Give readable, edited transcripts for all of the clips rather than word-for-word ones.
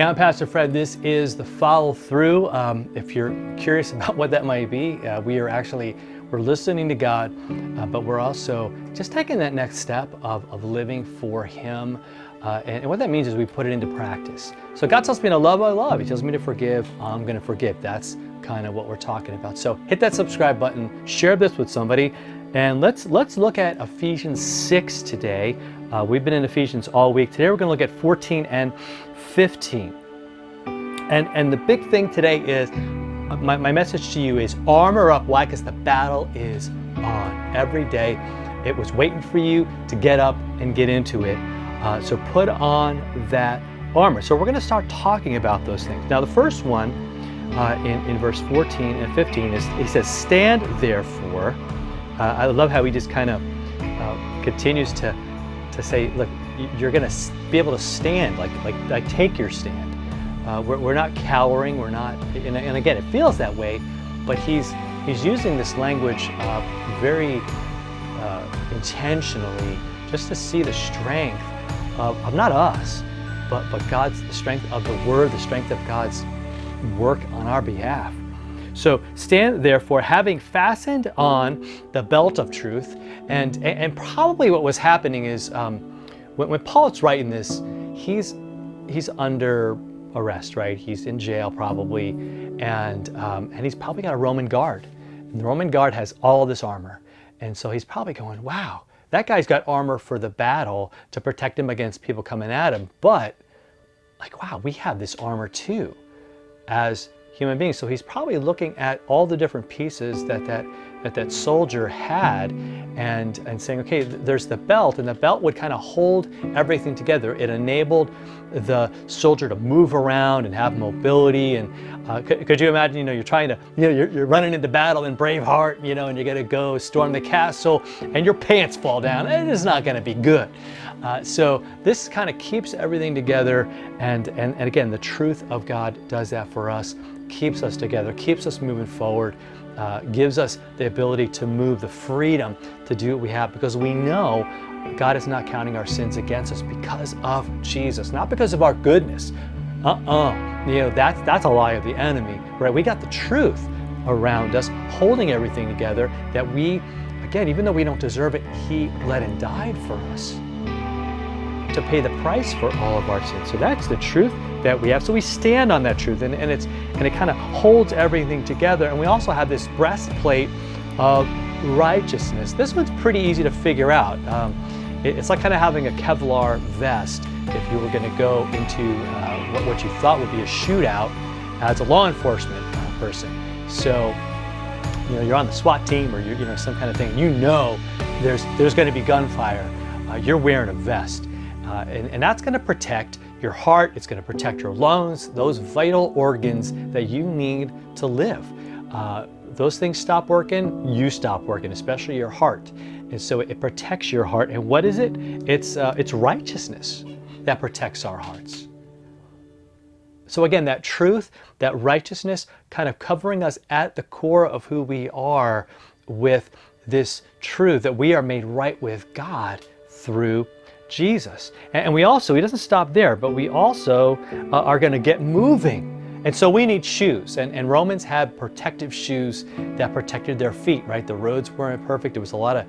Hey, I'm Pastor Fred. This is the follow through. If you're curious about what that might be, we're listening to God, but we're also just taking that next step of living for Him. And what that means is we put it into practice. So God tells me to love, I love. He tells me to forgive, I'm going to forgive. That's kind of what we're talking about. So hit that subscribe button, share this with somebody, and let's look at Ephesians 6 today. We've been in Ephesians all week. Today we're going to look at 14 and 15. And the big thing today is, my message to you is armor up. Why? Because the battle is on. Every day it was waiting for you to get up and get into it. So put on that armor. So we're going to start talking about those things. Now the first one in verse 14 and 15 is, he says, stand therefore. I love how he just kind of continues to say, look, you're going to be able to stand, like take your stand. We're not cowering, we're not, and again, it feels that way, but he's using this language very intentionally, just to see the strength of not us, but God's, the strength of the Word, the strength of God's work on our behalf. So stand therefore, having fastened on the belt of truth, and probably what was happening is when Paul's writing this, he's under arrest, right? He's in jail probably, and he's probably got a Roman guard. And the Roman guard has all this armor, and so he's probably going, wow, that guy's got armor for the battle to protect him against people coming at him, but like, wow, we have this armor too as human beings. So he's probably looking at all the different pieces that soldier had and saying, okay, there's the belt, and the belt would kind of hold everything together. It enabled the soldier to move around and have mobility. And could you imagine, you're trying to, you're running into battle in Braveheart, and you're going to go storm the castle and your pants fall down. It is not going to be good. So this kind of keeps everything together. And again, the truth of God does that for us, keeps us together, keeps us moving forward, gives us the ability to move, the freedom to do what we have, because we know God is not counting our sins against us because of Jesus, not because of our goodness. That's a lie of the enemy, right? We got the truth around us, holding everything together, that we, again, even though we don't deserve it, He bled and died for us to pay the price for all of our sins. So that's the truth that we have. So we stand on that truth, and it kind of holds everything together. And we also have this breastplate of righteousness. This one's pretty easy to figure out. It's like kind of having a Kevlar vest if you were going to go into what you thought would be a shootout as a law enforcement person. So you're on the SWAT team, or you're some kind of thing. There's going to be gunfire. You're wearing a vest. And that's going to protect your heart, it's going to protect your lungs, those vital organs that you need to live. Those things stop working, you stop working, especially your heart. And so it protects your heart. And what is it? It's righteousness that protects our hearts. So again, that truth, that righteousness, kind of covering us at the core of who we are, with this truth that we are made right with God through Jesus. And we also, he doesn't stop there, but we also are going to get moving. And so we need shoes. And Romans had protective shoes that protected their feet, right? The roads weren't perfect. There was a lot of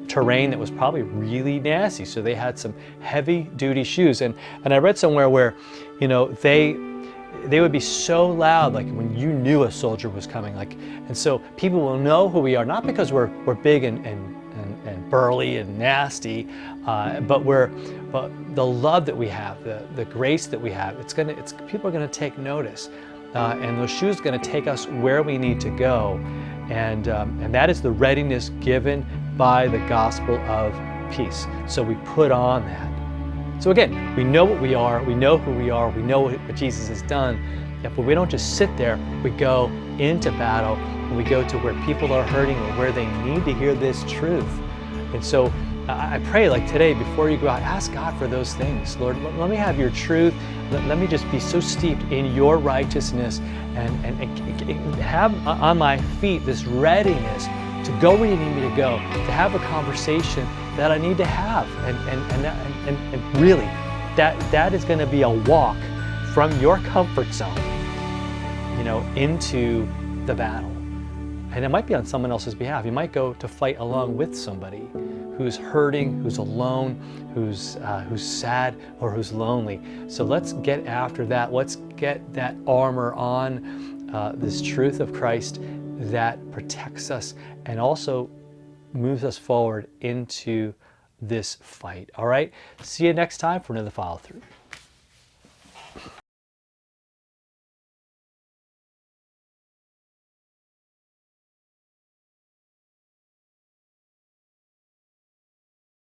terrain that was probably really nasty. So they had some heavy duty shoes. And I read somewhere where, they would be so loud, like when you knew a soldier was coming, and so people will know who we are, not because we're big and burly and nasty, but the love that we have, the grace that we have, people are going to take notice, and those shoes are going to take us where we need to go, and that is the readiness given by the gospel of peace. So we put on that. So again, we know what we are, we know who we are, we know what Jesus has done, but we don't just sit there, we go into battle, and we go to where people are hurting or where they need to hear this truth. And so I pray, like today, before you go out, ask God for those things. Lord, let me have your truth. Let me just be so steeped in your righteousness, and have on my feet this readiness to go where you need me to go, to have a conversation that I need to have. And really, that is going to be a walk from your comfort zone, into the battle. And it might be on someone else's behalf. You might go to fight along with somebody who's hurting, who's alone, who's sad, or who's lonely. So let's get after that. Let's get that armor on, this truth of Christ that protects us and also moves us forward into this fight. All right? See you next time for another follow through.